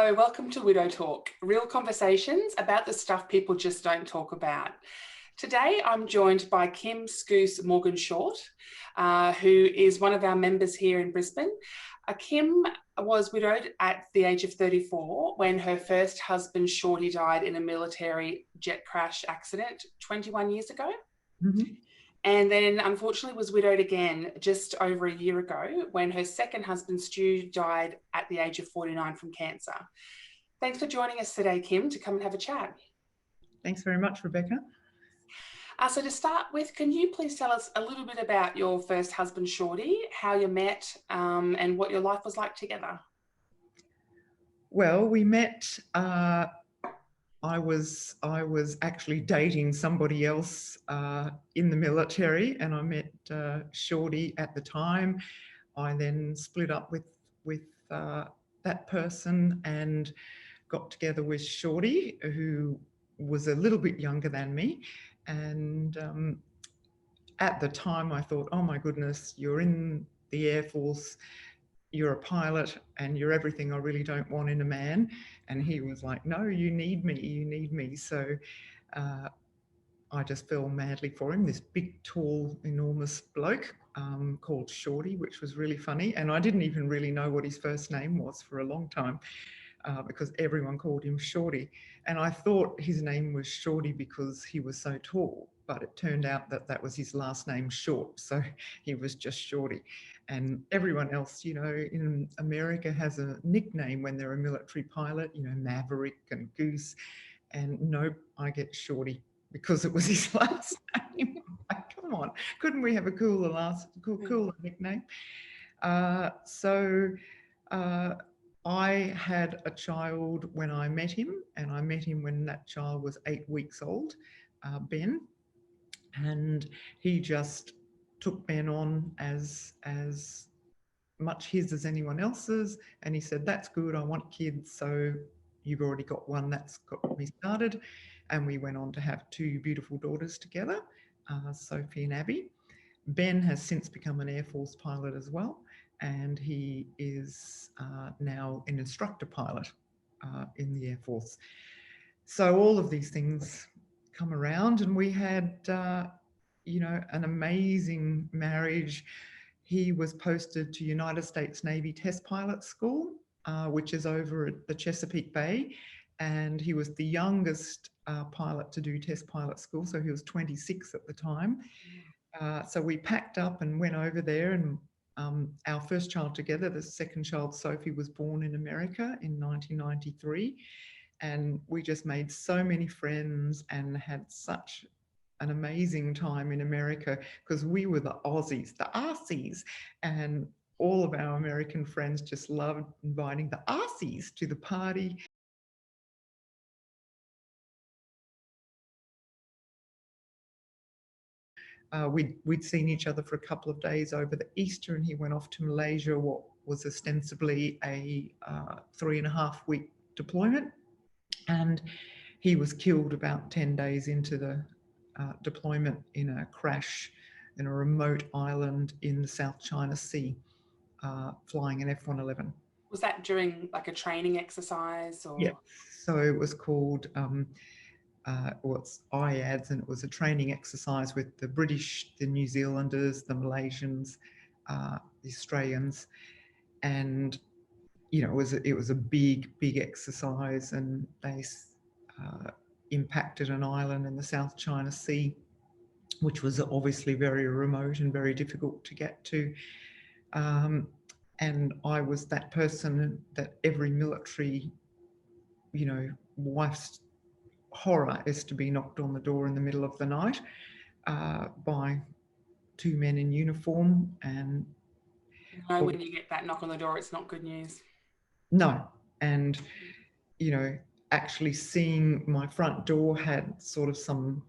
Hello, welcome to Widow Talk, real conversations about the stuff people just don't talk about. Today, I'm joined by Kim Skuce Morgan-short, who is one of our members here in Brisbane. Kim was widowed at the age of 34 when her first husband, Shorty, died in a military jet crash accident 21 years ago. Mm-hmm. And then unfortunately was widowed again just over a year ago when her second husband, Stu, died at the age of 49 from cancer. Thanks for joining us today, Kim, to come and have a chat. Thanks very much, Rebecca. So to start with, can you please tell us a little bit about your first husband, Shorty, how you met and what your life was like together? Well, we met, I was actually dating somebody else in the military, and I met Shorty at the time. I then split up with that person and got together with Shorty, who was a little bit younger than me. And at the time I thought, oh my goodness, you're in the Air Force, you're a pilot, and you're everything I really don't want in a man. And he was like, no, you need me. So I just fell madly for him, this big, tall, enormous bloke called Shorty, which was really funny. And I didn't even really know what his first name was for a long time because everyone called him Shorty. And I thought his name was Shorty because he was so tall, but it turned out that that was his last name, Short. So he was just Shorty. And everyone else, you know, in America has a nickname when they're a military pilot, you know, Maverick and Goose. And no, I get Shorty because it was his last name. Come on, couldn't we have a cooler nickname? I had a child when I met him, and I met him when that child was 8 weeks old, Ben, and he just took Ben on as much his as anyone else's, and he said, that's good, I want kids, so you've already got one, that's got me started. And we went on to have two beautiful daughters together, Sophie and Abby. Ben has since become an Air Force pilot as well, and he is now an instructor pilot in the Air Force. So all of these things come around, and we had, you know, an amazing marriage. He was posted to United States Navy Test Pilot School, which is over at the Chesapeake Bay, and he was the youngest pilot to do test pilot school, so he was 26 at the time. So we packed up and went over there, and our first child together, the second child, Sophie, was born in America in 1993, and we just made so many friends and had such an amazing time in America because we were the Aussies, the Aussies, and all of our American friends just loved inviting the Aussies to the party. We'd seen each other for a couple of days over the Easter, and he went off to Malaysia, what was ostensibly a 3.5-week deployment. And he was killed about 10 days into the deployment in a crash in a remote island in the South China Sea, flying an F-111. Was that during like a training exercise? Or? Yeah, so it was called what's IADS, and it was a training exercise with the British, the New Zealanders, the Malaysians, the Australians, and you know, it was a big exercise, and they impacted an island in the South China Sea, which was obviously very remote and very difficult to get to. And I was that person that every military, you know, wife's horror is to be knocked on the door in the middle of the night by two men in uniform. And when you get that knock on the door, it's not good news. No. And, you know, actually seeing my front door had sort of some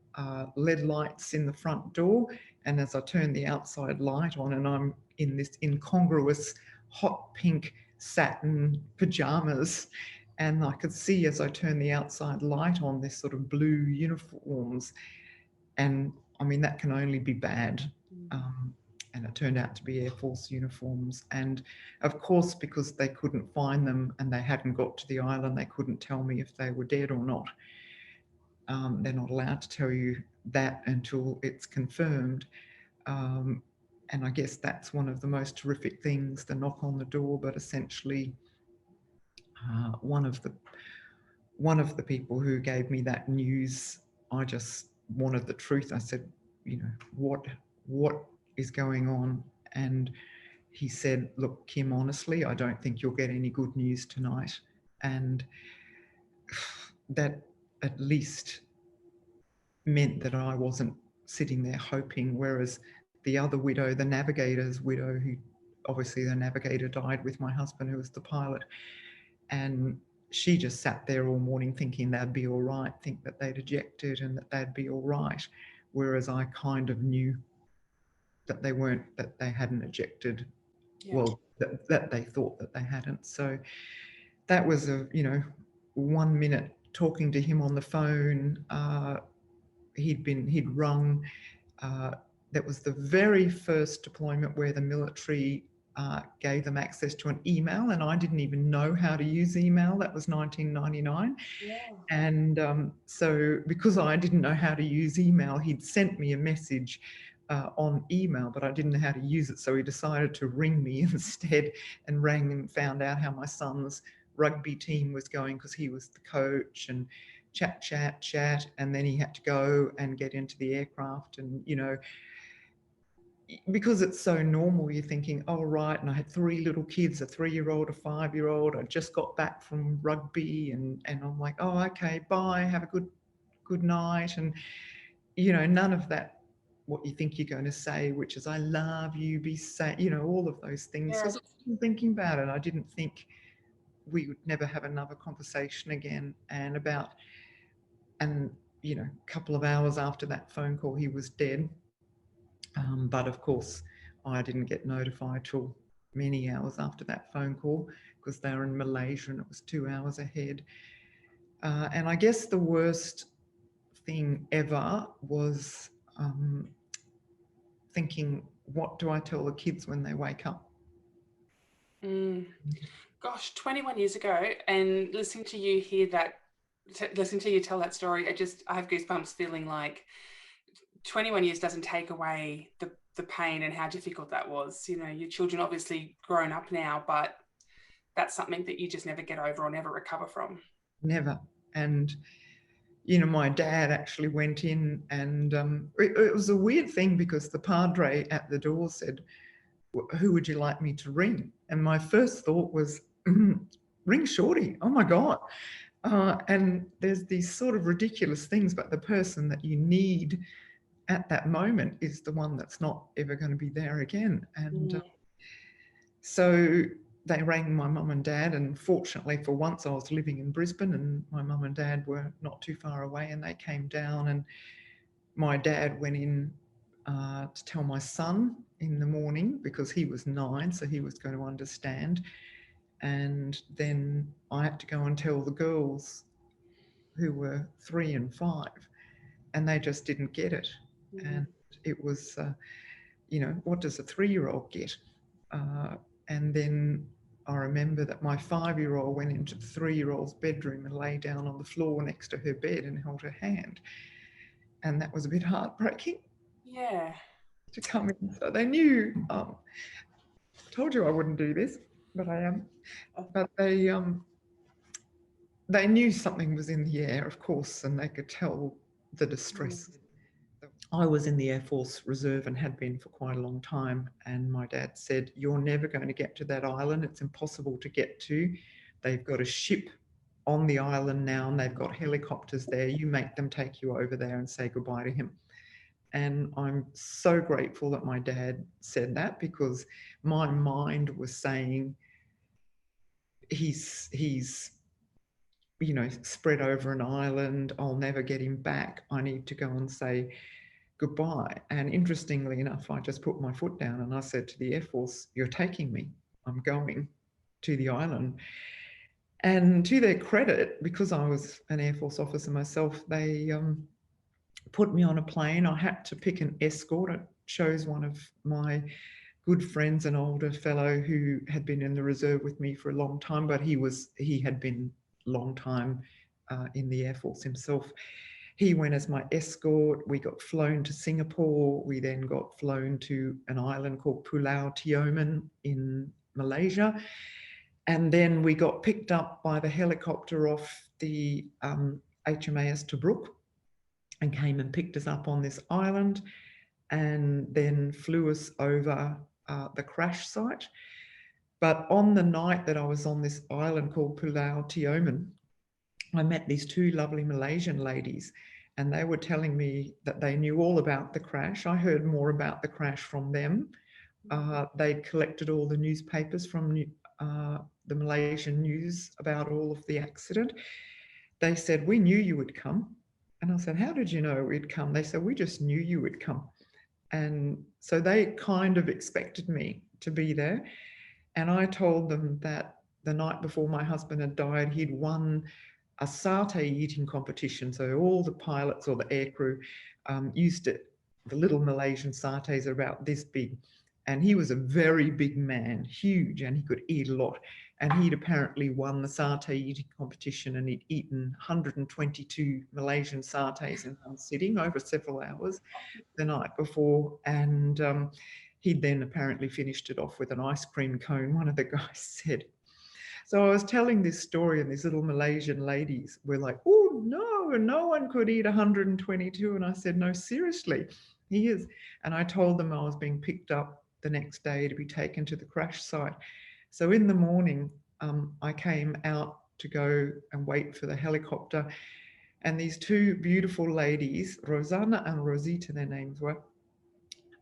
LED lights in the front door. And as I turned the outside light on, and I'm in this incongruous hot pink satin pajamas, and I could see as I turned the outside light on this sort of blue uniforms. And I mean, that can only be bad. and it turned out to be Air Force uniforms. And of course, because they couldn't find them and they hadn't got to the island, they couldn't tell me if they were dead or not. They're not allowed to tell you that until it's confirmed. And I guess that's one of the most terrific things, the knock on the door. But essentially, one of the people who gave me that news, I just wanted the truth. I said, you know, what is going on? And he said, look, Kim, honestly, I don't think you'll get any good news tonight. And that at least meant that I wasn't sitting there hoping, whereas the other widow, the navigator's widow, who obviously the navigator died with my husband, who was the pilot, and she just sat there all morning thinking they'd be all right, think that they'd ejected and that they'd be all right, whereas I kind of knew that they weren't, that they hadn't ejected. Yeah. Well, that they thought that they hadn't. So that was 1 minute talking to him on the phone. He'd rung. That was the very first deployment where the military gave them access to an email, and I didn't even know how to use email. That was 1999. Yeah. And so because I didn't know how to use email, he'd sent me a message on email, but I didn't know how to use it. So he decided to ring me instead, and rang and found out how my son's rugby team was going, because he was the coach, and chat, and then he had to go and get into the aircraft. And because it's so normal, you're thinking, oh right, and I had 3 little kids, a 3-year-old, a 5-year-old. I just got back from rugby, and I'm like, oh okay, bye, have a good night. And none of that, what you think you're going to say, which is I love you, be safe, all of those things. Yeah. So I was thinking about it. I didn't think we would never have another conversation again. And a couple of hours after that phone call, he was dead. But of course, I didn't get notified till many hours after that phone call, because they were in Malaysia and it was 2 hours ahead. And I guess the worst thing ever was thinking, what do I tell the kids when they wake up? Gosh, 21 years ago, and listening to you listening to you tell that story, I have goosebumps, feeling like 21 years doesn't take away the pain and how difficult that was. Your children obviously grown up now, but that's something that you just never get over or never recover from. Never. And my dad actually went in, and it was a weird thing, because the padre at the door said, who would you like me to ring? And my first thought was, ring Shorty. Oh my God. And there's these sort of ridiculous things, but the person that you need at that moment is the one that's not ever going to be there again. And so they rang my mum and dad, and fortunately for once I was living in Brisbane, and my mum and dad were not too far away, and they came down, and my dad went in to tell my son in the morning, because he was 9, so he was going to understand. And then I had to go and tell the girls, who were 3 and 5, and they just didn't get it. And it was, what does a 3-year-old get? And then I remember that my 5-year-old went into the 3-year-old's bedroom and lay down on the floor next to her bed and held her hand. And that was a bit heartbreaking. Yeah. To come in. So they knew, I told you I wouldn't do this, but I am. But they knew something was in the air, of course, and they could tell the distress. I was in the Air Force Reserve and had been for quite a long time, and my dad said, you're never going to get to that island. It's impossible to get to. They've got a ship on the island now, and they've got helicopters there. You make them take you over there and say goodbye to him. And I'm so grateful that my dad said that, because my mind was saying, he's spread over an island. I'll never get him back. I need to go and say goodbye. And interestingly enough, I just put my foot down and I said to the Air Force, you're taking me. I'm going to the island. And to their credit, because I was an Air Force officer myself, they put me on a plane. I had to pick an escort. chose one of my good friends, an older fellow who had been in the reserve with me for a long time, but he had been long time in the Air Force himself. He went as my escort. We got flown to Singapore. We then got flown to an island called Pulau Tioman in Malaysia. And then we got picked up by the helicopter off the HMAS Tobruk and came and picked us up on this island and then flew us over the crash site. But on the night that I was on this island called Pulau Tioman, I met these two lovely Malaysian ladies, and they were telling me that they knew all about the crash. I heard more about the crash from them. They'd collected all the newspapers from the Malaysian news about all of the accident. They said, "We knew you would come." And I said, "How did you know we'd come?" They said, "We just knew you would come." And so they kind of expected me to be there. And I told them that the night before my husband had died, he'd won a satay eating competition. So all the pilots or the aircrew used it. The little Malaysian satays are about this big. And he was a very big man, huge, and he could eat a lot. And he'd apparently won the satay eating competition, and he'd eaten 122 Malaysian satays in one sitting over several hours the night before. And he'd then apparently finished it off with an ice cream cone, one of the guys said. So I was telling this story, and these little Malaysian ladies were like, "Oh, no one could eat 122. And I said, "No, seriously, he is." And I told them I was being picked up the next day to be taken to the crash site. So in the morning, I came out to go and wait for the helicopter. And these two beautiful ladies, Rosanna and Rosita, their names were,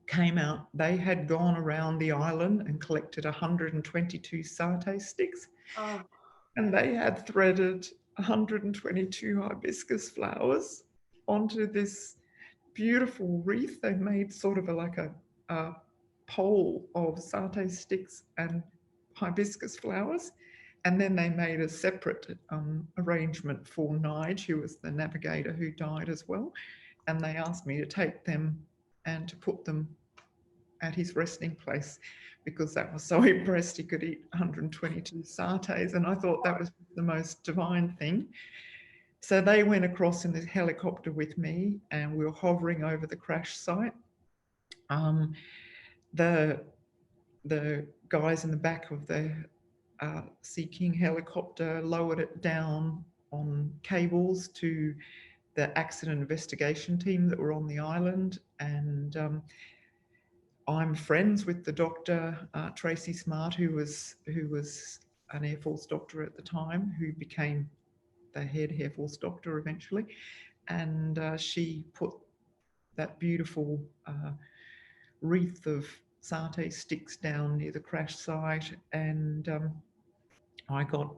came out. They had gone around the island and collected 122 satay sticks. Oh. And they had threaded 122 hibiscus flowers onto this beautiful wreath. They made sort of like a pole of satay sticks and hibiscus flowers. And then they made a separate arrangement for Nige, who was the navigator who died as well. And they asked me to take them and to put them at his resting place, because that was so impressed he could eat 122 satays. And I thought that was the most divine thing. So they went across in this helicopter with me, and we were hovering over the crash site. The guys in the back of the Sea King helicopter lowered it down on cables to the accident investigation team that were on the island. And I'm friends with the doctor, Tracy Smart, who was an Air Force doctor at the time, who became the head Air Force doctor eventually. And she put that beautiful wreath of satay sticks down near the crash site, and I got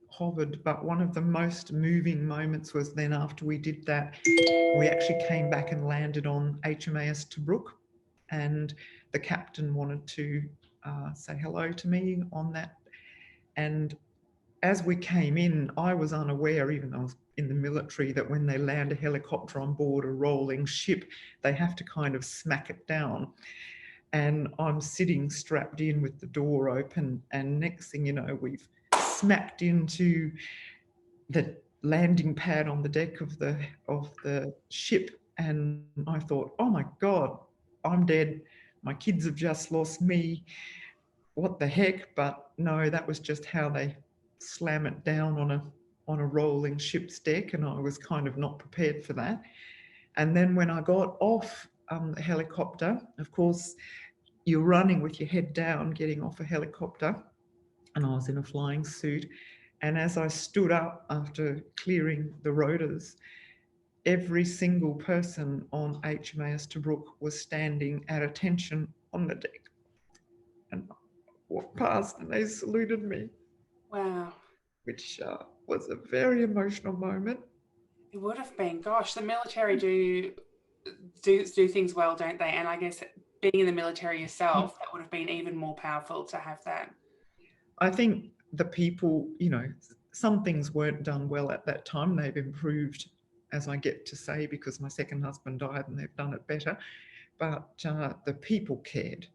hovered. But one of the most moving moments was then after we did that, we actually came back and landed on HMAS Tobruk, and the captain wanted to say hello to me on that. And as we came in, I was unaware, even though I was in the military, that when they land a helicopter on board a rolling ship, they have to kind of smack it down. And I'm sitting strapped in with the door open, and next thing you know, we've smacked into the landing pad on the deck of the ship. And I thought, oh my God, I'm dead. My kids have just lost me. What the heck? But no, that was just how they slam it down on a rolling ship's deck, and I was kind of not prepared for that. And then when I got off the helicopter, of course, you're running with your head down, getting off a helicopter, and I was in a flying suit. And as I stood up after clearing the rotors, every single person on HMAS Tobruk was standing at attention on the deck. And I walked past and they saluted me. Wow. Which was a very emotional moment. It would have been. Gosh, the military do things well, don't they? And I guess being in the military yourself, that would have been even more powerful to have that. I think the people, some things weren't done well at that time. They've improved, as I get to say, because my second husband died and they've done it better. but the people cared.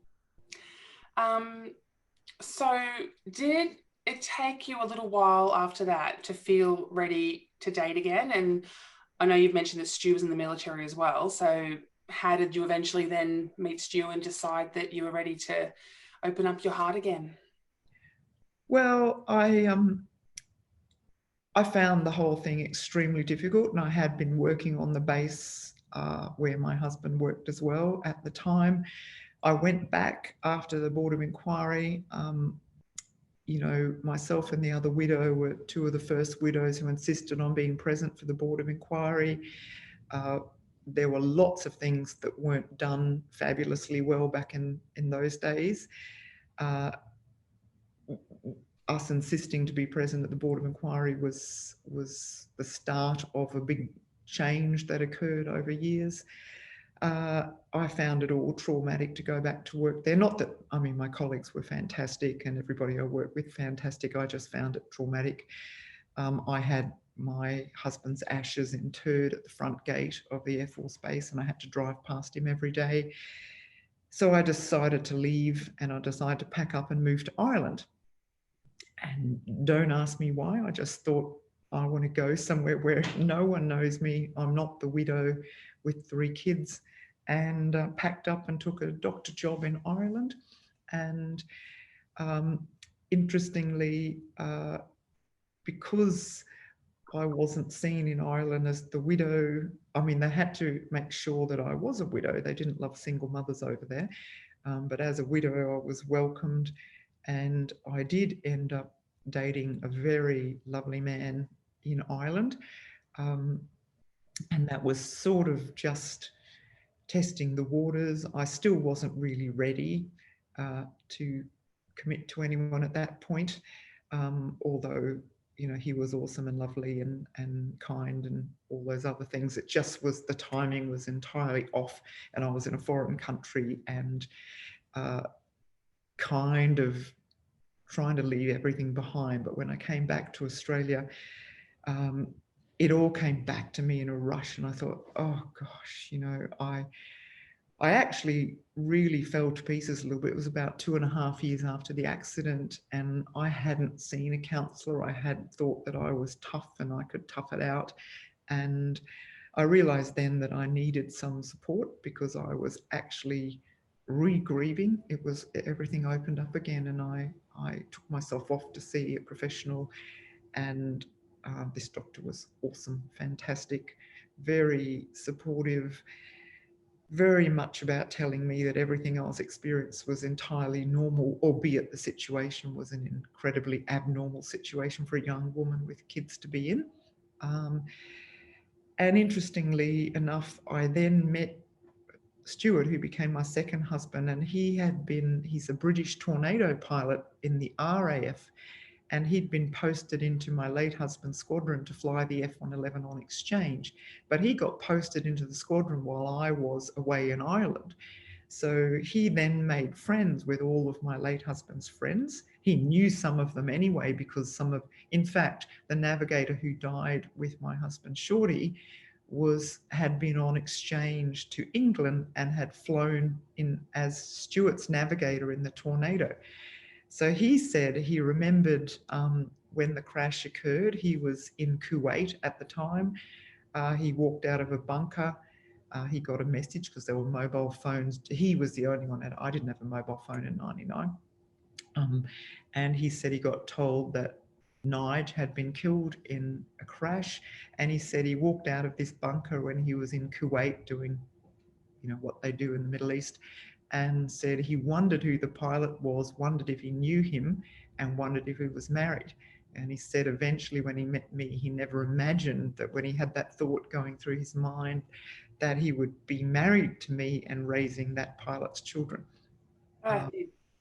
So did it take you a little while after that to feel ready to date again? And I know you've mentioned that Stu was in the military as well. So how did you eventually then meet Stu and decide that you were ready to open up your heart again? Well, I found the whole thing extremely difficult, and I had been working on the base where my husband worked as well at the time. I went back after the Board of Inquiry. You know, myself and the other widow were two of the first widows who insisted on being present for the Board of Inquiry. There were lots of things that weren't done fabulously well back in those days. Us insisting to be present at the Board of Inquiry was the start of a big change that occurred over years. I found it all traumatic to go back to work there. Not that, I mean, my colleagues were fantastic and everybody I worked with fantastic. I just found it traumatic. I had my husband's ashes interred at the front gate of the Air Force Base, and I had to drive past him every day. So I decided to leave, and I decided to pack up and move to Ireland. And don't ask me why. I just thought I want to go somewhere where no one knows me. I'm not the widow with 3 kids, and packed up and took a doctor job in Ireland. And interestingly, because I wasn't seen in Ireland as the widow, I mean, they had to make sure that I was a widow. They didn't love single mothers over there. But as a widow, I was welcomed, and I did end up dating a very lovely man in Ireland. And that was sort of just testing the waters. I still wasn't really ready to commit to anyone at that point, although, you know, he was awesome and lovely and kind and all those other things. It just was, the timing was entirely off, and I was in a foreign country and kind of trying to leave everything behind. But when I came back to Australia, it all came back to me in a rush, and I thought, oh gosh, you know, I actually really fell to pieces a little bit. It was about 2.5 years after the accident, and I hadn't seen a counsellor. I had thought that I was tough and I could tough it out. And I realised then that I needed some support because I was actually re-grieving. It was, everything opened up again, and I took myself off to see a professional, and this doctor was awesome, fantastic, very supportive, very much about telling me that everything I was experiencing was entirely normal, albeit the situation was an incredibly abnormal situation for a young woman with kids to be in. And interestingly enough, I then met Stewart, who became my second husband, and he's a British Tornado pilot in the RAF, and he'd been posted into my late husband's squadron to fly the F-111 on exchange. But he got posted into the squadron while I was away in Ireland. So he then made friends with all of my late husband's friends. He knew some of them anyway, because in fact, the navigator who died with my husband, Shorty, had been on exchange to England and had flown in as Stewart's navigator in the Tornado. So he said he remembered when the crash occurred. He was in Kuwait at the time. He walked out of a bunker. He got a message because there were mobile phones. He was the only one. I didn't have a mobile phone in '99. And he said he got told that Nige had been killed in a crash. And he said he walked out of this bunker when he was in Kuwait doing, you know, what they do in the Middle East, and said he wondered who the pilot was, wondered if he knew him, and wondered if he was married. And he said eventually when he met me, he never imagined that when he had that thought going through his mind, that he would be married to me and raising that pilot's children.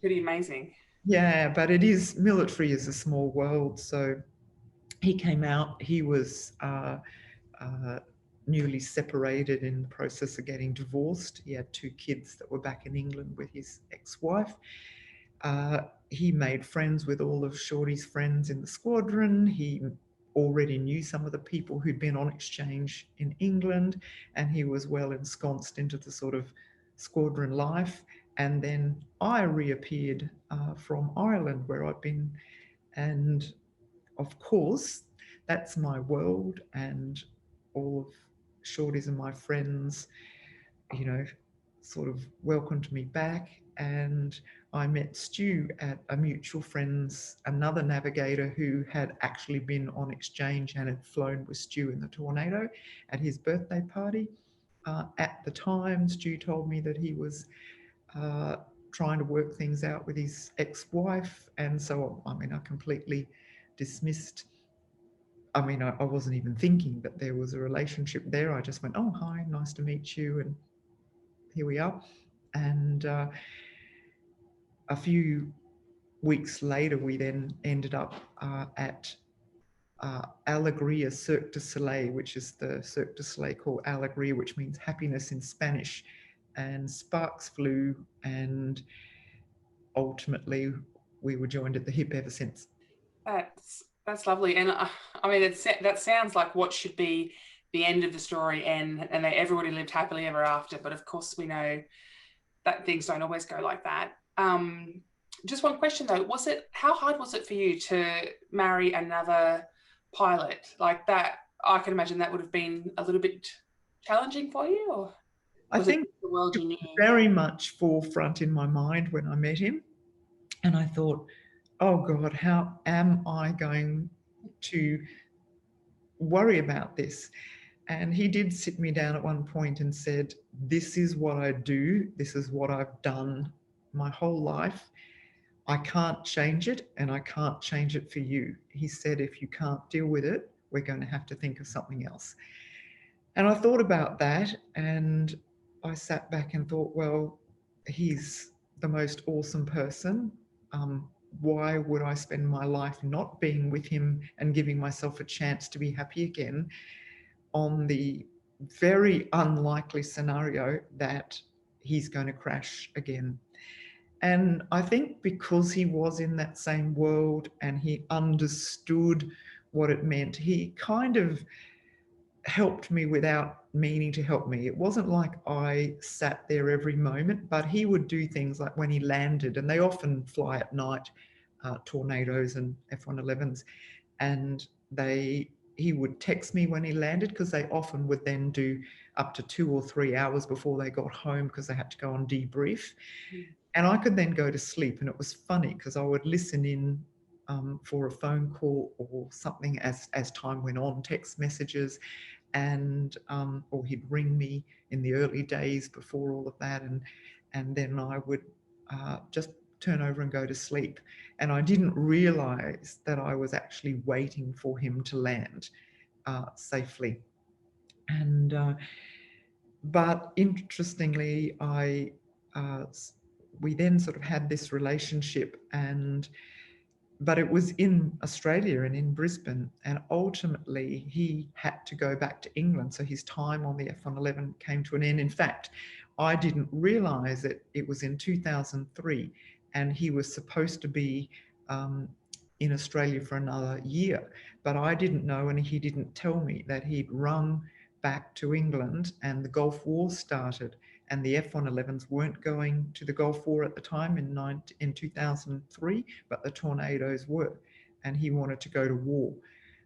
Pretty amazing. Yeah, but military is a small world. So he came out, he was newly separated, in the process of getting divorced. He had 2 kids that were back in England with his ex-wife. He made friends with all of Shorty's friends in the squadron. He already knew some of the people who'd been on exchange in England, and he was well ensconced into the sort of, you know, the squadron life. And then I reappeared from Ireland, where I've been. And of course, that's my world, and all of Shorty's and my friends, you know, sort of welcomed me back. And I met Stu at a mutual friend's, another navigator who had actually been on exchange and had flown with Stu in the tornado at his birthday party. At the time, Stu told me that he was trying to work things out with his ex-wife. And so, I mean, I completely dismissed. I mean, I wasn't even thinking that there was a relationship there. I just went, oh, hi, nice to meet you. And here we are. And a few weeks later, we then ended up at Alegria Cirque du Soleil, which is the Cirque du Soleil called Alegria, which means happiness in Spanish. And sparks flew, and ultimately we were joined at the hip ever since. That's lovely. And I mean, that sounds like what should be the end of the story, and everybody lived happily ever after. But of course, we know that things don't always go like that. Just one question though, how hard was it for you to marry another pilot like that? I can imagine that would have been a little bit challenging for you, or I think the world you knew? Very much forefront in my mind when I met him. And I thought, oh God, how am I going to worry about this? And he did sit me down at one point and said, this is what I do. This is what I've done my whole life. I can't change it, and I can't change it for you. He said, if you can't deal with it, we're going to have to think of something else. And I thought about that, and I sat back and thought, well, he's the most awesome person. Why would I spend my life not being with him and giving myself a chance to be happy again, on the very unlikely scenario that he's going to crash again? And I think because he was in that same world and he understood what it meant, he kind of helped me without meaning to help me. It wasn't like I sat there every moment, but he would do things like when he landed, and they often fly at night, tornadoes and F-111s, and he would text me when he landed, because they often would then do up to 2 or 3 hours before they got home, because they had to go on debrief. And I could then go to sleep. And it was funny because I would listen in for a phone call or something as time went on, text messages, and or he'd ring me in the early days before all of that, and then I would just turn over and go to sleep. And I didn't realize that I was actually waiting for him to land safely. And but interestingly, we then sort of had this relationship, but it was in Australia and in Brisbane, and ultimately he had to go back to England, so his time on the F-111 came to an end. In fact, I didn't realise it was in 2003, and he was supposed to be in Australia for another year, but I didn't know, and he didn't tell me that he'd rung back to England and the Gulf War started, and the F-111s weren't going to the Gulf War at the time in 2003, but the tornadoes were, and he wanted to go to war.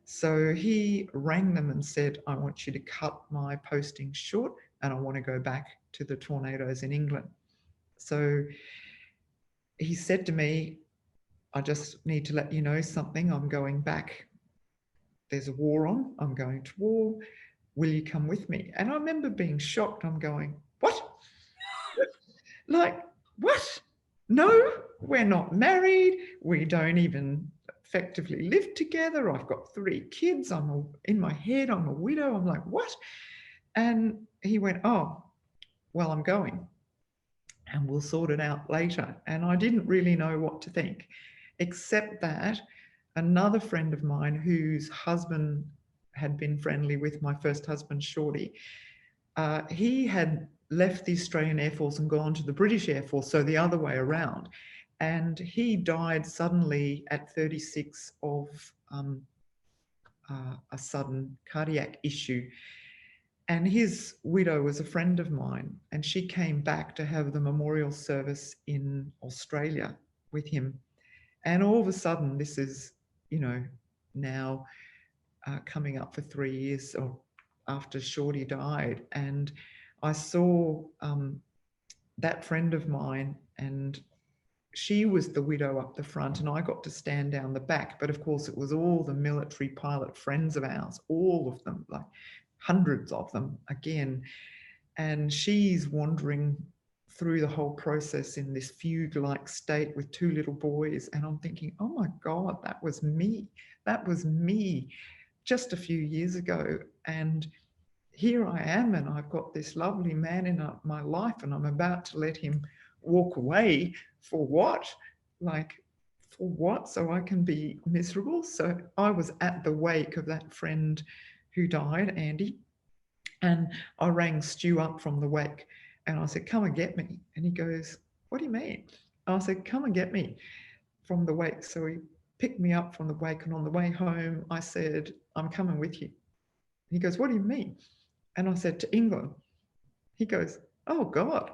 So he rang them and said, I want you to cut my posting short, and I want to go back to the tornadoes in England. So he said to me, I just need to let you know something. I'm going back. There's a war on. I'm going to war. Will you come with me? And I remember being shocked. I'm going, what? Like, what? No, we're not married. We don't even effectively live together. I've got 3 kids. In my head, I'm a widow. I'm like, what? And he went, oh, well, I'm going, and we'll sort it out later. And I didn't really know what to think, except that another friend of mine whose husband had been friendly with my first husband, Shorty, he had left the Australian Air Force and gone to the British Air Force, so the other way around. And he died suddenly at 36 of a sudden cardiac issue. And his widow was a friend of mine, and she came back to have the memorial service in Australia with him. And all of a sudden, this is, you know, now coming up for 3 years or after Shorty died. And I saw that friend of mine, and she was the widow up the front, and I got to stand down the back. But of course, it was all the military pilot friends of ours, all of them, like hundreds of them again. And she's wandering through the whole process in this fugue-like state with two little boys. And I'm thinking, oh my God, that was me. That was me just a few years ago. And here I am, and I've got this lovely man in my life, and I'm about to let him walk away for what? Like, for what? So I can be miserable. So I was at the wake of that friend who died, Andy, and I rang Stu up from the wake, and I said, come and get me. And he goes, what do you mean? I said, come and get me from the wake. So he picked me up from the wake, and on the way home, I said, I'm coming with you. He goes, what do you mean? And I said, to England. He goes, oh God.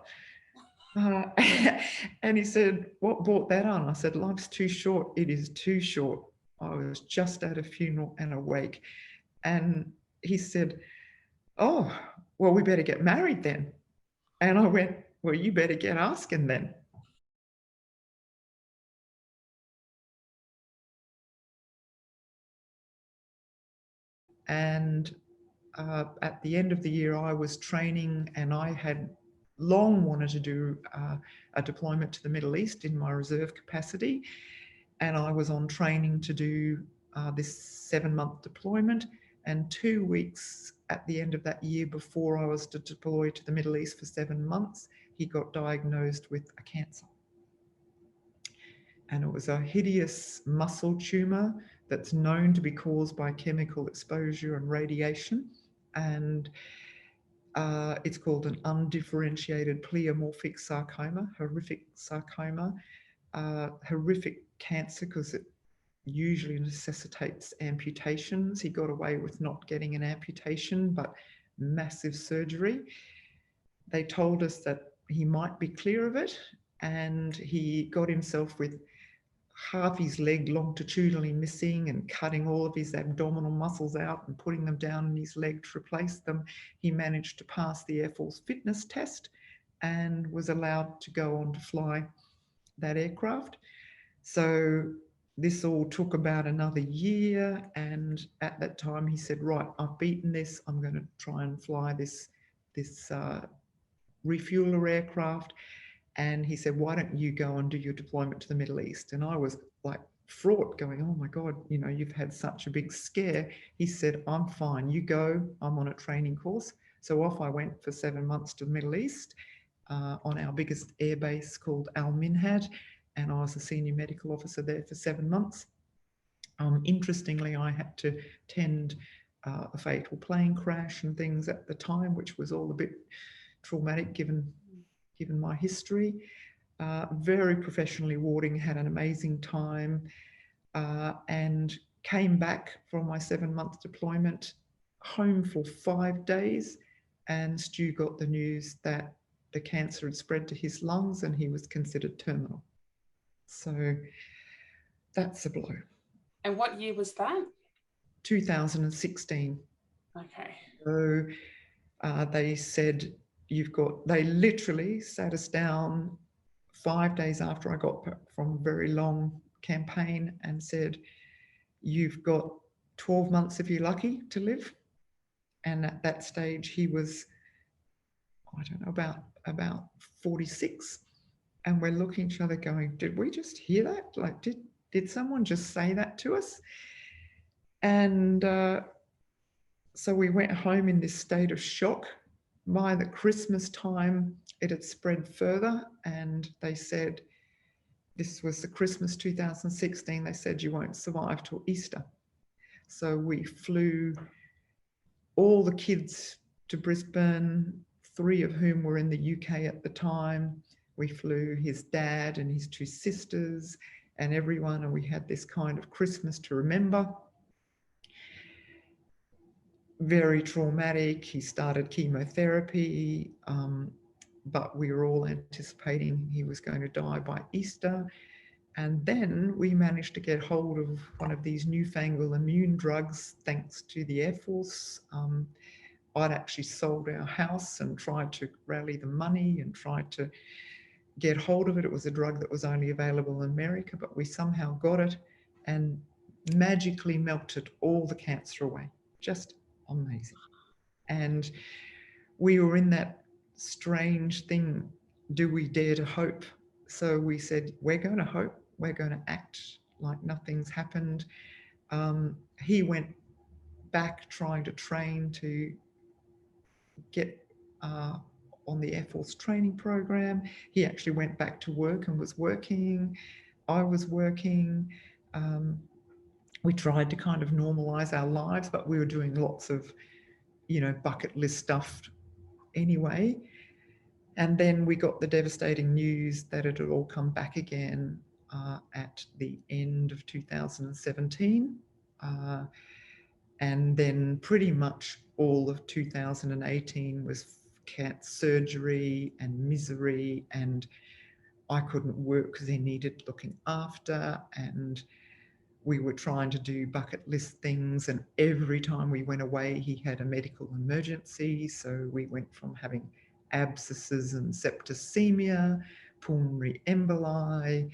And he said, what brought that on? I said, life's too short. It is too short. I was just at a funeral and a wake. And he said, oh, well, we better get married then. And I went, well, you better get asking then. And at the end of the year, I was training, and I had long wanted to do a deployment to the Middle East in my reserve capacity. And I was on training to do this 7-month deployment. And 2 weeks at the end of that year, before I was to deploy to the Middle East for 7 months, he got diagnosed with a cancer. And it was a hideous muscle tumor that's known to be caused by chemical exposure and radiation. And it's called an undifferentiated pleomorphic sarcoma, horrific sarcoma, horrific cancer because it usually necessitates amputations. He got away with not getting an amputation, but massive surgery. They told us that he might be clear of it, and he got himself with half his leg longitudinally missing and cutting all of his abdominal muscles out and putting them down in his leg to replace them. He managed to pass the Air Force fitness test and was allowed to go on to fly that aircraft. So this all took about another year, and at that time he said, right, I've beaten this, I'm going to try and fly this refueler aircraft. And he said, why don't you go and do your deployment to the Middle East? And I was like fraught, going, oh my God, you know, you've had such a big scare. He said, I'm fine, you go, I'm on a training course. So off I went for 7 months to the Middle East on our biggest airbase called Al Minhad. And I was a senior medical officer there for 7 months. Interestingly, I had to tend a fatal plane crash and things at the time, which was all a bit traumatic given my history. Very professionally warding, had an amazing time, and came back from my 7-month deployment home for 5 days, and Stu got the news that the cancer had spread to his lungs and he was considered terminal. So that's a blow. And what year was that? 2016. Okay. So they said, they literally sat us down 5 days after I got back from a very long campaign and said, you've got 12 months if you're lucky to live. And at that stage he was, I don't know, about 46. And we're looking at each other going, did we just hear that? Like, did someone just say that to us? And so we went home in this state of shock. By the Christmas time, it had spread further, and they said, this was the Christmas 2016, they said, you won't survive till Easter. So we flew all the kids to Brisbane, 3 of whom were in the UK at the time. We flew his dad and his 2 sisters and everyone, and we had this kind of Christmas to remember. very traumatic. He started chemotherapy, but we were all anticipating he was going to die by Easter. And then we managed to get hold of one of these newfangled immune drugs, thanks to the Air Force. I'd actually sold our house and tried to rally the money and tried to get hold of it. It was a drug that was only available in America, but we somehow got it and magically melted all the cancer away. Just amazing. And we were in that strange thing, do we dare to hope? So we said, we're going to hope, we're going to act like nothing's happened. He went back trying to train to get on the Air Force training program. He actually went back to work and was working. I was working. We tried to kind of normalize our lives, but we were doing lots of, bucket list stuff anyway. And then we got the devastating news that it had all come back again at the end of 2017. And then pretty much all of 2018 was surgery and misery, and I couldn't work because he needed looking after, and we were trying to do bucket list things, and every time we went away he had a medical emergency. So we went from having abscesses and septicemia, pulmonary emboli,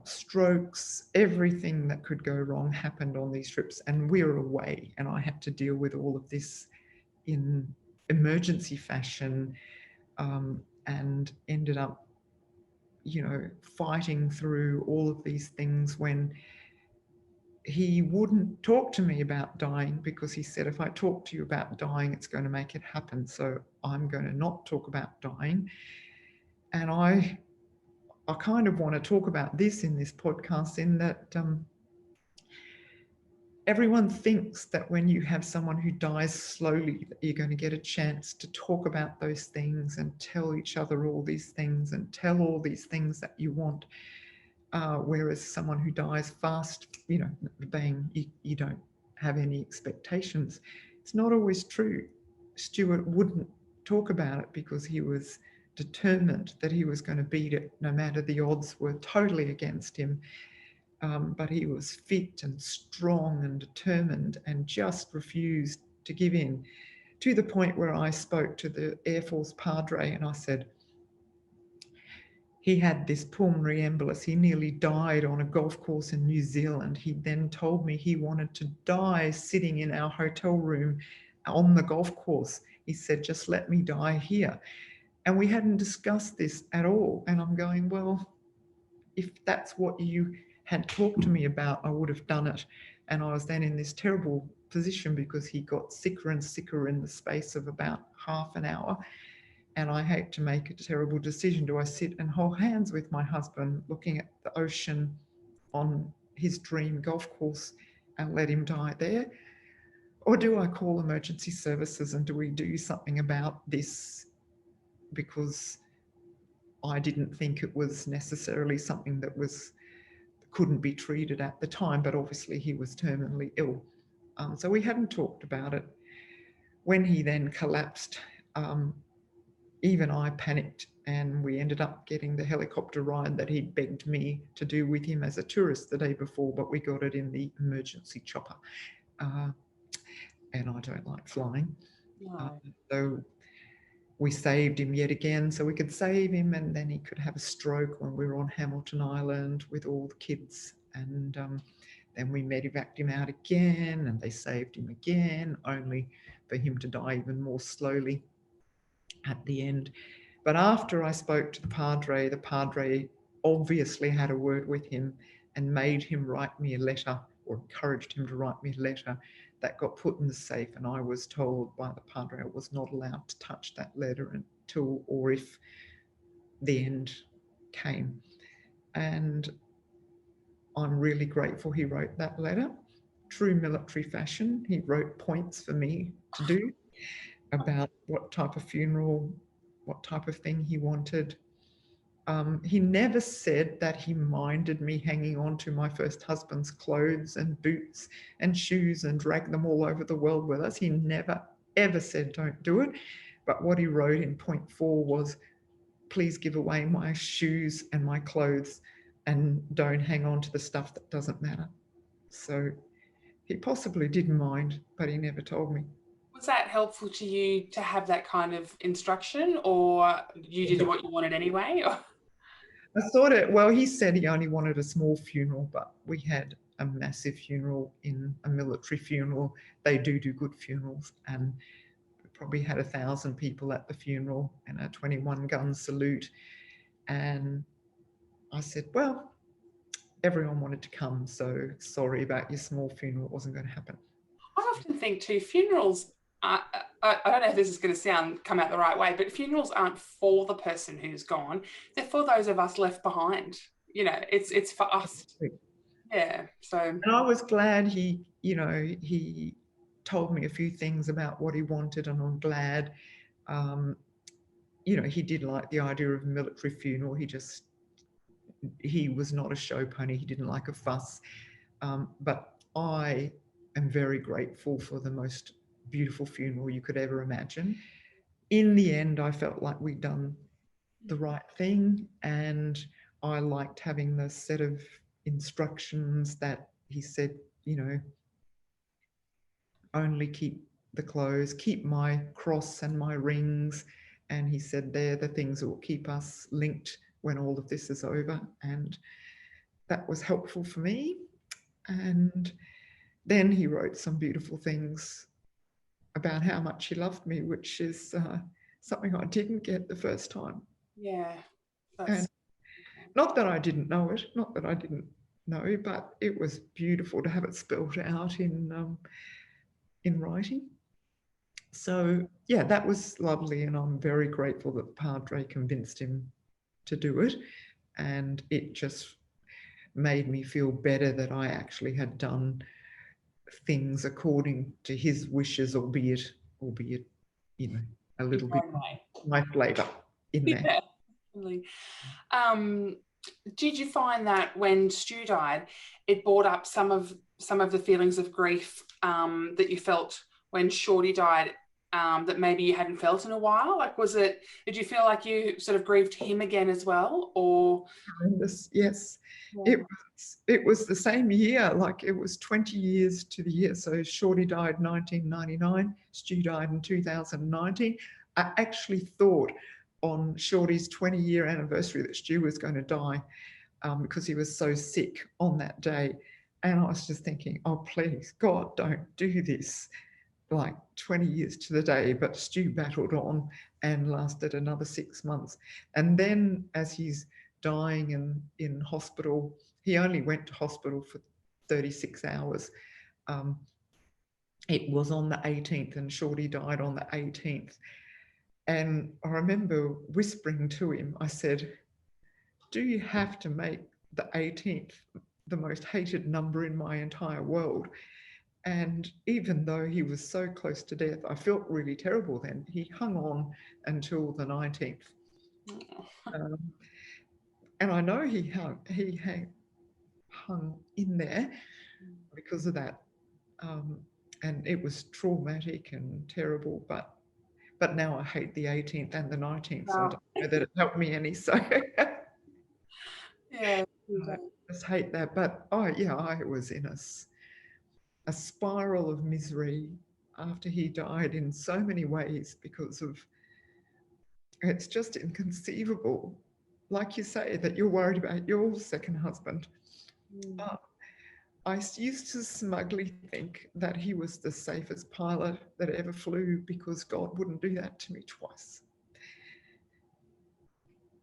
strokes, everything that could go wrong happened on these trips, and we were away, and I had to deal with all of this in emergency fashion, and ended up, fighting through all of these things when he wouldn't talk to me about dying, because he said, if I talk to you about dying, it's going to make it happen. So I'm going to not talk about dying. And I kind of want to talk about this in this podcast, in that everyone thinks that when you have someone who dies slowly, that you're going to get a chance to talk about those things and tell each other all these things and tell all these things that you want. Whereas someone who dies fast, bang, you don't have any expectations. It's not always true. Stewart wouldn't talk about it because he was determined that he was going to beat it, no matter the odds were totally against him. But he was fit and strong and determined and just refused to give in, to the point where I spoke to the Air Force Padre and I said, he had this pulmonary embolus. He nearly died on a golf course in New Zealand. He then told me he wanted to die sitting in our hotel room on the golf course. He said, just let me die here. And we hadn't discussed this at all. And I'm going, well, if that's what you had talked to me about, I would have done it. And I was then in this terrible position because he got sicker and sicker in the space of about half an hour. And I hate to make a terrible decision. Do I sit and hold hands with my husband looking at the ocean on his dream golf course and let him die there? Or do I call emergency services and do we do something about this? Because I didn't think it was necessarily something that couldn't be treated at the time, but obviously he was terminally ill. So we hadn't talked about it. When he then collapsed, even I panicked, and we ended up getting the helicopter ride that he'd begged me to do with him as a tourist the day before, but we got it in the emergency chopper. And I don't like flying. No. So we saved him yet again, so we could save him, and then he could have a stroke when we were on Hamilton Island with all the kids. And then we medevaced him out again, and they saved him again, only for him to die even more slowly at the end. But after I spoke to the Padre obviously had a word with him and made him write me a letter, or encouraged him to write me a letter that got put in the safe. And I was told by the Padre I was not allowed to touch that letter until or if the end came. And I'm really grateful he wrote that letter. True military fashion, he wrote points for me to do about what type of funeral, what type of thing he wanted. He never said that he minded me hanging on to my first husband's clothes and boots and shoes and drag them all over the world with us. He never, ever said, don't do it. But what he wrote in point 4 was, please give away my shoes and my clothes and don't hang on to the stuff that doesn't matter. So he possibly didn't mind, but he never told me. Was that helpful to you to have that kind of instruction, or you did what you wanted anyway? I thought it, well, he said he only wanted a small funeral, but we had a massive funeral in a military funeral. They do good funerals, and we probably had 1,000 people at the funeral and a 21-gun salute. And I said, well, everyone wanted to come, so sorry about your small funeral. It wasn't going to happen. I often think too, funerals, I don't know if this is going to come out the right way, but funerals aren't for the person who's gone. They're for those of us left behind. You know, it's for us. Yeah. So. And I was glad he told me a few things about what he wanted, and I'm glad, he did like the idea of a military funeral. He was not a show pony. He didn't like a fuss. But I am very grateful for the most beautiful funeral you could ever imagine. In the end, I felt like we'd done the right thing, and I liked having the set of instructions that he said, only keep the clothes, keep my cross and my rings. And he said they're the things that will keep us linked when all of this is over. And that was helpful for me. And then he wrote some beautiful things about how much he loved me, which is something I didn't get the first time. Yeah. And not that I didn't know it, but it was beautiful to have it spelled out in writing. So yeah, that was lovely, and I'm very grateful that the Padre convinced him to do it, and it just made me feel better that I actually had done things according to his wishes, albeit a little bit my flavour in there. Yeah. Did you find that when Stu died, it brought up some of the feelings of grief that you felt when Shorty died, that maybe you hadn't felt in a while? Like, did you feel like you sort of grieved him again as well, or? Yes. Yeah. It was the same year, like it was 20 years to the year. So Shorty died 1999, Stu died in 2019. I actually thought on Shorty's 20-year anniversary that Stu was going to die because he was so sick on that day. And I was just thinking, oh, please, God, don't do this. Like 20 years to the day, but Stu battled on and lasted another 6 months. And then as he's dying and in hospital, he only went to hospital for 36 hours. It was on the 18th and Shorty died on the 18th. And I remember whispering to him, I said, do you have to make the 18th the most hated number in my entire world? And even though he was so close to death, I felt really terrible then. He hung on until the 19th. And I know he hung in there because of that. And it was traumatic and terrible, but now I hate the 18th and the 19th, so I don't know that it helped me any. So yeah, I just hate that. But I was in a spiral of misery after he died in so many ways, because of, it's just inconceivable, like you say, that you're worried about your second husband. I used to smugly think that he was the safest pilot that ever flew, because God wouldn't do that to me twice.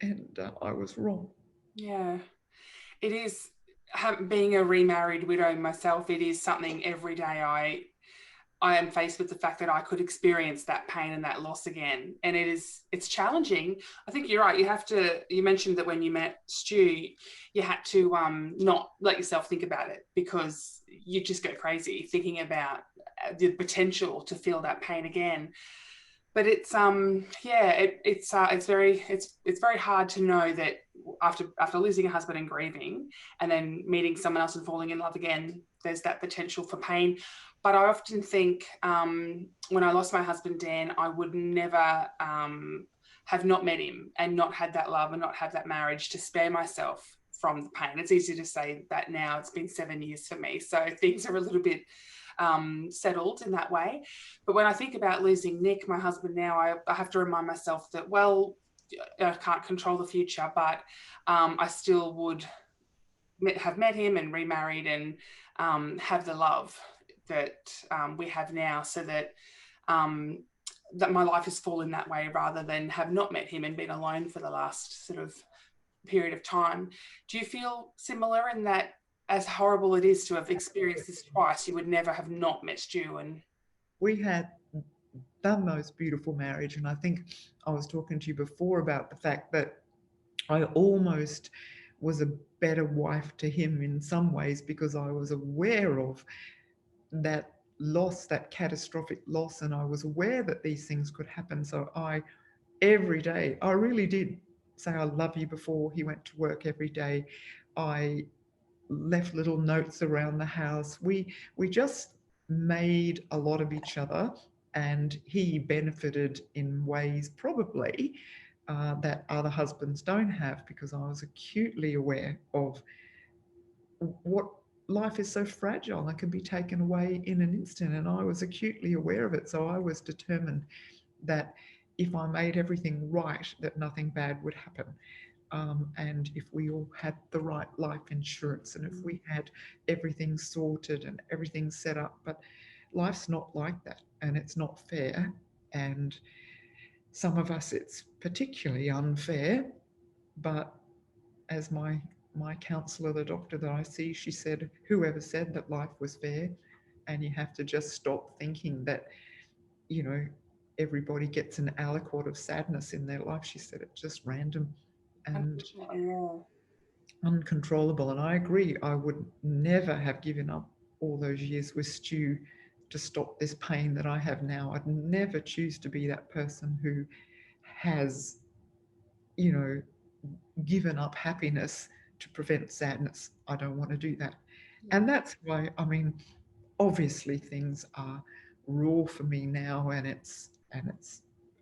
And I was wrong. Yeah, it is. Being a remarried widow myself, it is something every day I am faced with the fact that I could experience that pain and that loss again. And it's challenging. I think you're right. You mentioned that when you met Stu, you had to not let yourself think about it, because you just go crazy thinking about the potential to feel that pain again. But it's very hard to know that after losing a husband and grieving, and then meeting someone else and falling in love again, there's that potential for pain. But I often think when I lost my husband, Dan, I would never have not met him and not had that love and not have that marriage to spare myself from the pain. It's easy to say that now. It's been 7 years for me, so things are a little bit settled in that way. But when I think about losing Nick, my husband now, I have to remind myself that, well, I can't control the future, but I still would have met him and remarried and have the love that we have now, so that that my life has fallen that way rather than have not met him and been alone for the last sort of period of time. Do you feel similar in that, as horrible it is to have experienced this twice, you would never have not met Stu? And we had the most beautiful marriage, and I think I was talking to you before about the fact that I almost was a better wife to him in some ways, because I was aware of that loss, that catastrophic loss, and I was aware that these things could happen. So every day, I really did say I love you before he went to work every day. I left little notes around the house. We just made a lot of each other, and he benefited in ways probably that other husbands don't have, because I was acutely aware of what life is so fragile and can be taken away in an instant, and I was acutely aware of it. So I was determined that if I made everything right, that nothing bad would happen. And if we all had the right life insurance, and if we had everything sorted and everything set up. But life's not like that, and it's not fair. And some of us, it's particularly unfair. But as my counsellor, the doctor that I see, she said, whoever said that life was fair? And you have to just stop thinking that, you know, everybody gets an aliquot of sadness in their life. She said it's just random and uncontrollable. And I agree, I would never have given up all those years with Stu to stop this pain that I have now. I'd never choose to be that person who has, you know, given up happiness to prevent sadness. I don't want to do that. And that's why, I mean, obviously things are raw for me now, and it's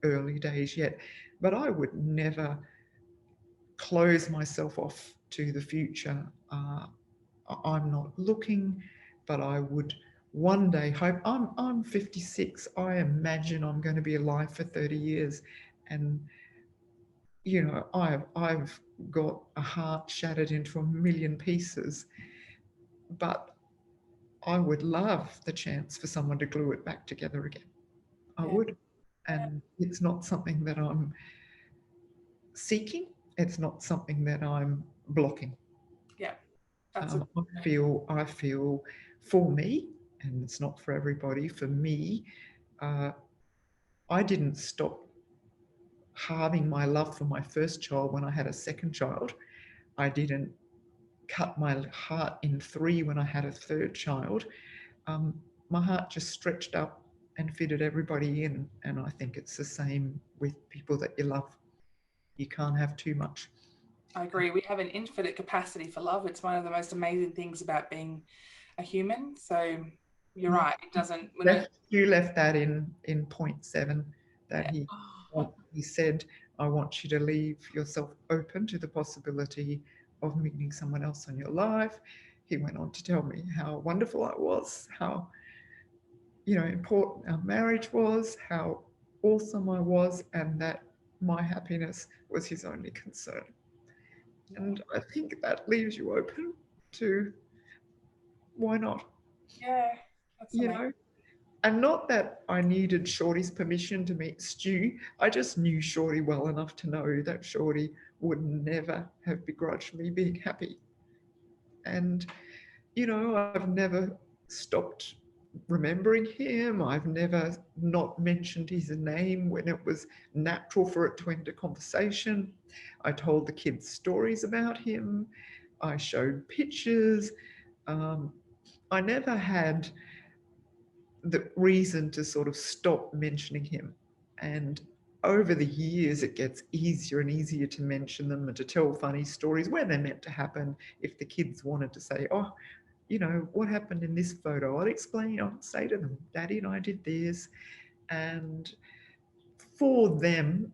early days yet, but I would never close myself off to the future. I'm not looking, but I would one day hope. I'm 56. I imagine I'm going to be alive for 30 years, and you know, I've got a heart shattered into a million pieces, but I would love the chance for someone to glue it back together again. I would. And it's not something that I'm seeking. It's not something that I'm blocking. Yeah. I feel for me, and it's not for everybody, for me, I didn't stop halving my love for my first child when I had a second child. I didn't cut my heart in three when I had a third child. My heart just stretched up and fitted everybody in. And I think it's the same with people that you love. You can't have too much. I agree. We have an infinite capacity for love. It's one of the most amazing things about being a human. So you're right. It doesn't. You left that in point 7 that he said, I want you to leave yourself open to the possibility of meeting someone else in your life. He went on to tell me how wonderful I was, how, you know, important our marriage was, how awesome I was, and that my happiness was his only concern. And I think that leaves you open to why not? Yeah, that's amazing. You know, and not that I needed Shorty's permission to meet Stu. I just knew Shorty well enough to know that Shorty would never have begrudged me being happy. And, you know, I've never stopped remembering him. I've never not mentioned his name when it was natural for it to enter conversation. I told the kids stories about him. I showed pictures. I never had the reason to sort of stop mentioning him. And over the years, it gets easier and easier to mention them and to tell funny stories where they're meant to happen. If the kids wanted to say, oh, you know, what happened in this photo? I'd say to them, Daddy and I did this. And for them,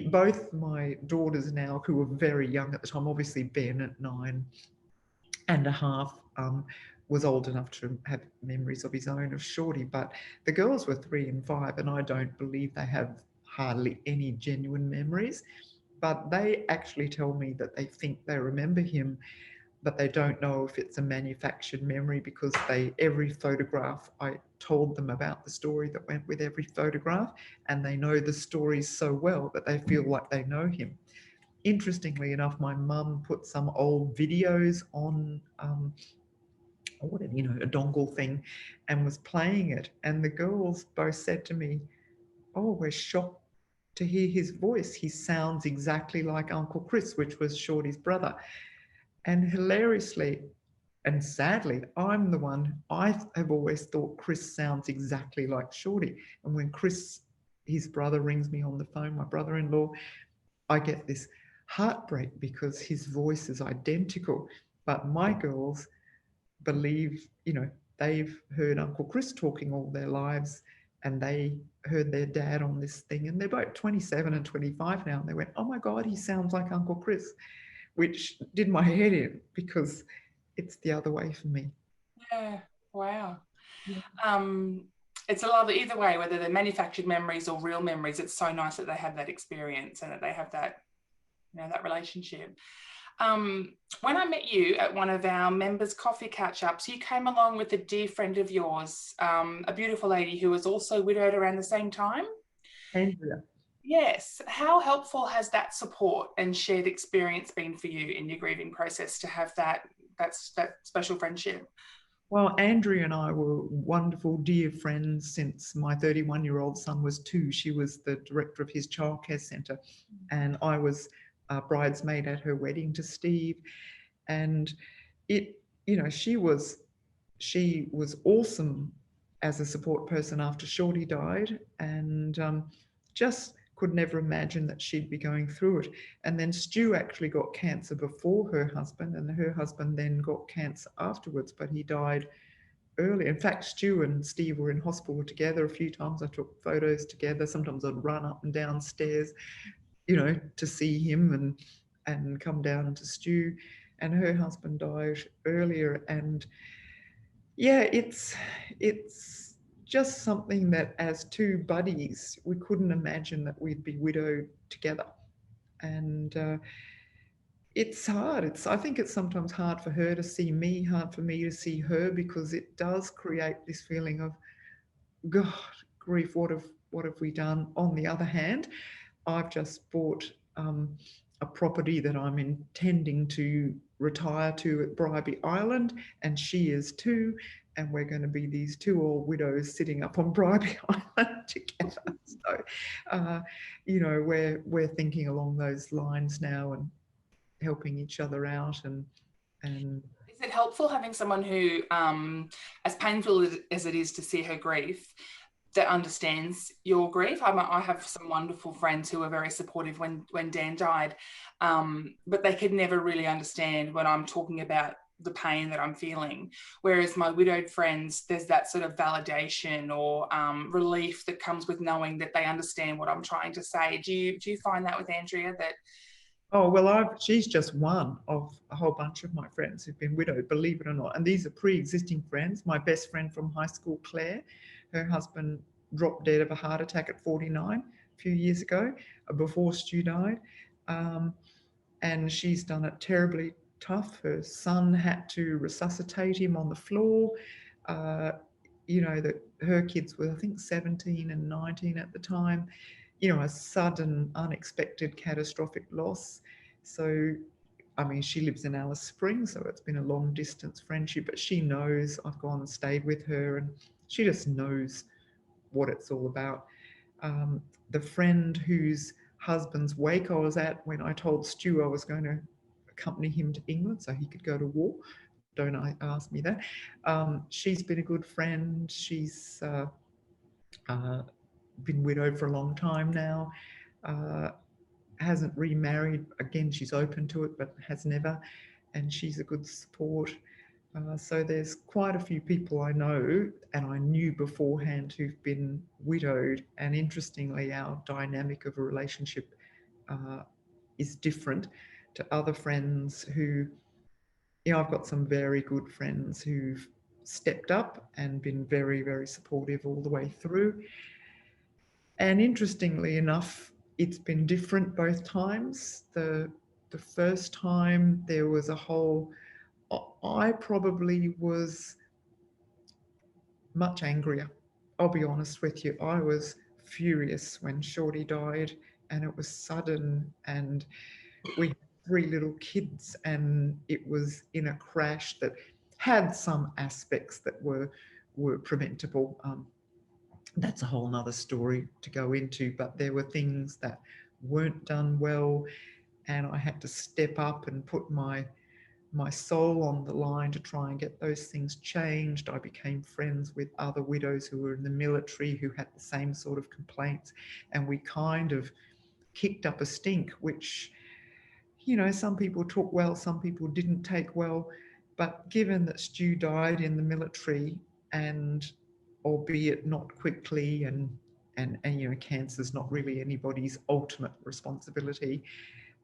both my daughters now, who were very young at the time, obviously Ben at 9.5, was old enough to have memories of his own of Shorty, but the girls were 3 and 5, and I don't believe they have hardly any genuine memories. But they actually tell me that they think they remember him, but they don't know if it's a manufactured memory, because every photograph, I told them about the story that went with every photograph, and they know the stories so well that they feel like they know him. Interestingly enough, my mum put some old videos on a dongle thing, and was playing it, and the girls both said to me, oh, we're shocked to hear his voice. He sounds exactly like Uncle Chris, which was Shorty's brother. And hilariously and sadly, I'm the one, I have always thought Chris sounds exactly like Shorty. And when Chris, his brother, rings me on the phone, my brother-in-law, I get this heartbreak because his voice is identical. But my girls believe, they've heard Uncle Chris talking all their lives, and they heard their dad on this thing, and they're both 27 and 25 now, and they went, oh my God, he sounds like Uncle Chris, which did my head in, because it's the other way for me. Yeah, wow. Yeah. It's a love either way, whether they're manufactured memories or real memories. It's so nice that they have that experience and that they have that, that relationship. When I met you at one of our members' coffee catch-ups, you came along with a dear friend of yours, a beautiful lady who was also widowed around the same time. Andrea. Yes. How helpful has that support and shared experience been for you in your grieving process to have that special friendship? Well, Andrea and I were wonderful, dear friends since my 31-year-old son was 2. She was the director of his childcare centre, and I was a bridesmaid at her wedding to Steve. And she was awesome as a support person after Shorty died, and just could never imagine that she'd be going through it. And then Stu actually got cancer before her husband, and her husband then got cancer afterwards, but he died early. In fact, Stu and Steve were in hospital together a few times. I took photos together. Sometimes I'd run up and down stairs, to see him and come down to Stu. And her husband died earlier. And yeah, it's just something that as two buddies, we couldn't imagine that we'd be widowed together. And it's hard. I think it's sometimes hard for her to see me, hard for me to see her, because it does create this feeling of, God, grief, what have we done? On the other hand, I've just bought a property that I'm intending to retire to at Bribie Island, and she is too, and we're going to be these two old widows sitting up on Bribie Island together. So, we're thinking along those lines now and helping each other out. And is it helpful having someone who, as painful as it is to see her grief, that understands your grief? I have some wonderful friends who were very supportive when Dan died, but they could never really understand when I'm talking about the pain that I'm feeling. Whereas my widowed friends, there's that sort of validation or relief that comes with knowing that they understand what I'm trying to say. Do you find that with Andrea that? Oh, well, she's just one of a whole bunch of my friends who've been widowed, believe it or not. And these are pre-existing friends. My best friend from high school, Claire, her husband dropped dead of a heart attack at 49 a few years ago, before Stu died. And she's done it terribly tough. Her son had to resuscitate him on the floor. That her kids were, I think, 17 and 19 at the time. A sudden, unexpected, catastrophic loss. So, she lives in Alice Springs, so it's been a long distance friendship, but she knows I've gone and stayed with her, and she just knows what it's all about. The friend whose husband's wake I was at when I told Stu I was going to accompany him to England so he could go to war, don't ask me that. She's been a good friend. She's been widowed for a long time now. uh, hasn't remarried. Again, she's open to it, but has never, and she's a good support. So there's quite a few people I know and I knew beforehand who've been widowed. And interestingly, our dynamic of a relationship uh, is different to other friends who, I've got some very good friends who've stepped up and been very, very supportive all the way through. And interestingly enough, it's been different both times. The first time there was a whole, I probably was much angrier. I'll be honest with you. I was furious when Shorty died, and it was sudden, and we had 3 little kids, and it was in a crash that had some aspects that were preventable. That's a whole nother story to go into, but there were things that weren't done well, and I had to step up and put my soul on the line to try and get those things changed. I became friends with other widows who were in the military who had the same sort of complaints, and we kind of kicked up a stink, which, some people took well, some people didn't take well. But given that Stu died in the military, and albeit not quickly, and cancer's not really anybody's ultimate responsibility,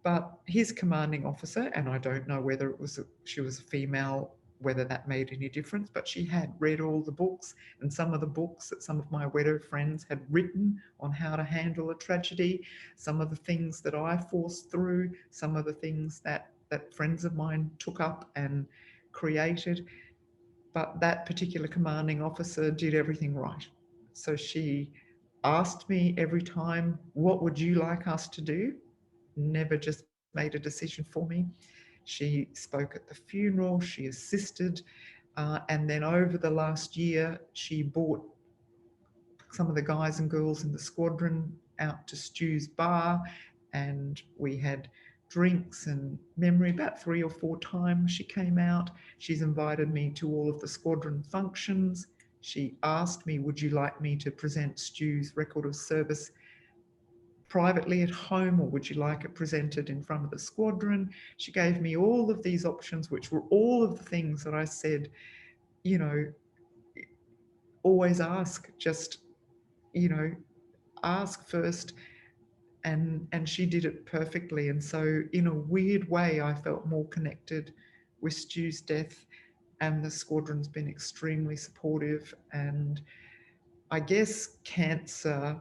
but his commanding officer, and I don't know whether she was a female, whether that made any difference, but she had read all the books, and some of the books that some of my widow friends had written on how to handle a tragedy, some of the things that I forced through, some of the things that friends of mine took up and created. But that particular commanding officer did everything right. So she asked me every time, what would you like us to do? Never just made a decision for me. She spoke at the funeral, she assisted, and then over the last year, she brought some of the guys and girls in the squadron out to Stu's bar, and we had drinks and memory. About 3 or 4 times she came out. She's invited me to all of the squadron functions. She asked me, would you like me to present Stu's record of service privately at home, or would you like it presented in front of the squadron? She gave me all of these options, which were all of the things that I said, you know, always ask, just, ask first. And she did it perfectly. And so in a weird way, I felt more connected with Stu's death, and the squadron's been extremely supportive. And I guess cancer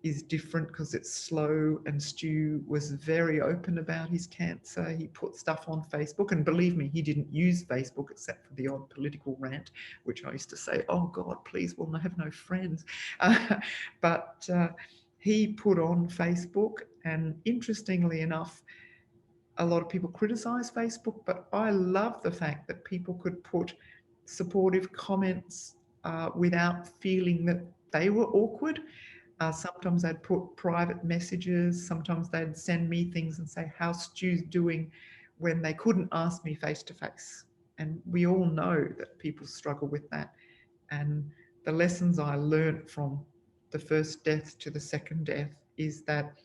is different because it's slow, and Stu was very open about his cancer. He put stuff on Facebook, and believe me, he didn't use Facebook except for the odd political rant, which I used to say, oh God, please, we'll have no friends. But he put on Facebook, and interestingly enough, a lot of people criticize Facebook, but I love the fact that people could put supportive comments without feeling that they were awkward. Sometimes they'd put private messages. Sometimes they'd send me things and say, how's Stu's doing, when they couldn't ask me face to face. And we all know that people struggle with that. And the lessons I learned from the first death to the second death is that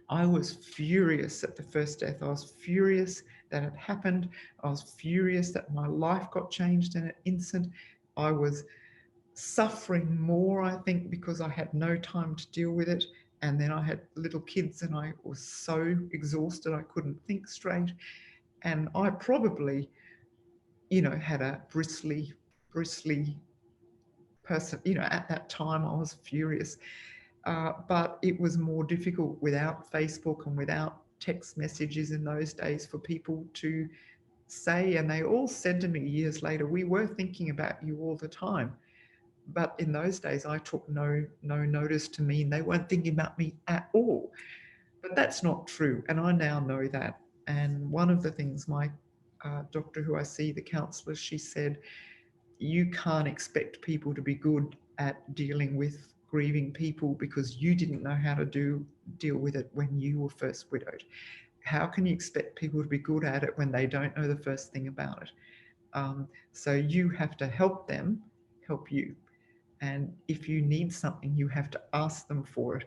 I was furious at the first death. I was furious that it happened. I was furious that my life got changed in an instant. I was suffering more, I think, because I had no time to deal with it. And then I had little kids, and I was so exhausted I couldn't think straight. And I probably, had a bristly person. At that time I was furious. But it was more difficult without Facebook and without text messages in those days for people to say, and they all said to me years later, we were thinking about you all the time. But in those days, I took no notice to mean they weren't thinking about me at all. But that's not true, and I now know that. And one of the things my doctor who I see, the counsellor, she said, you can't expect people to be good at dealing with grieving people because you didn't know how to deal with it when you were first widowed. How can you expect people to be good at it when they don't know the first thing about it? So you have to help them help you. And if you need something, you have to ask them for it.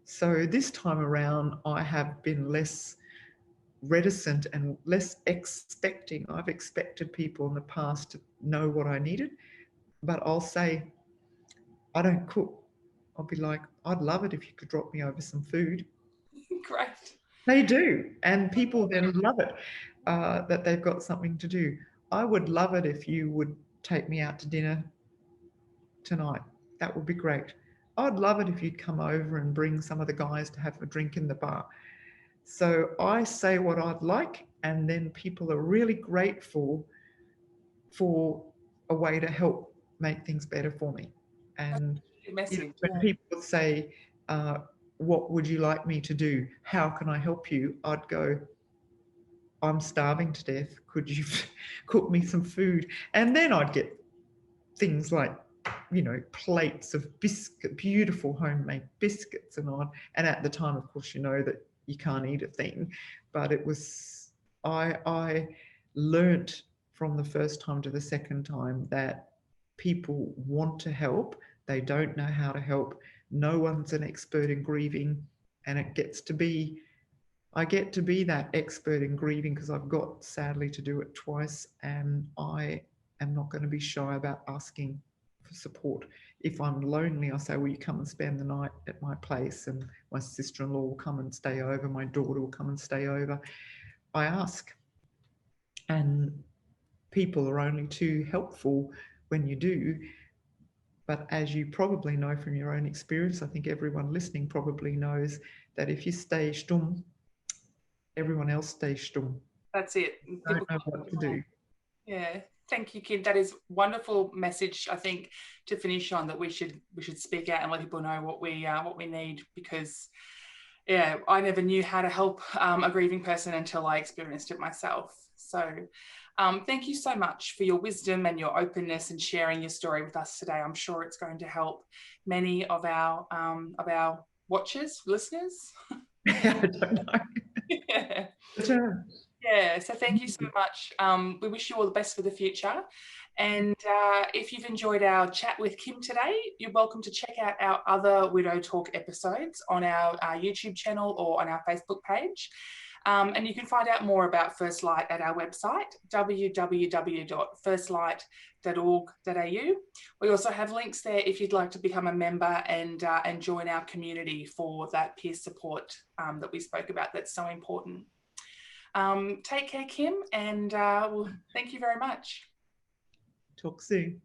So this time around, I have been less reticent and less expecting. I've expected people in the past to know what I needed, but I'll say, I don't cook. I'll be like, I'd love it if you could drop me over some food. Great. They do. And people then love it, that they've got something to do. I would love it if you would take me out to dinner tonight. That would be great. I'd love it if you'd come over and bring some of the guys to have a drink in the bar. So I say what I'd like, and then people are really grateful for a way to help make things better for me. And Message. when people say, what would you like me to do? How can I help you? I'd go, I'm starving to death. Could you cook me some food? And then I'd get things like, plates of beautiful homemade biscuits and on. And at the time, of course, that you can't eat a thing. But it was, I learnt from the first time to the second time that people want to help. They don't know how to help. No one's an expert in grieving. And I get to be that expert in grieving because I've got, sadly, to do it twice. And I am not going to be shy about asking for support. If I'm lonely, I say, will you come and spend the night at my place? And my sister-in-law will come and stay over. My daughter will come and stay over. I ask. And people are only too helpful when you do. But as you probably know from your own experience, I think everyone listening probably knows that if you stay stumm, everyone else stays stumm. That's it. Don't know what to do. Yeah. Thank you, Kim. That is wonderful message, I think, to finish on, that we should speak out and let people know what we need, because I never knew how to help a grieving person until I experienced it myself. So thank you so much for your wisdom and your openness and sharing your story with us today. I'm sure it's going to help many of our watchers, listeners. I don't know. Yeah. But, Yeah, so thank you so much. We wish you all the best for the future. And if you've enjoyed our chat with Kim today, you're welcome to check out our other Widow Talk episodes on our YouTube channel or on our Facebook page. And you can find out more about First Light at our website, www.firstlight.org.au. We also have links there if you'd like to become a member and join our community for that peer support that we spoke about. That's so important. Take care, Kim, and well, thank you very much. talk soon.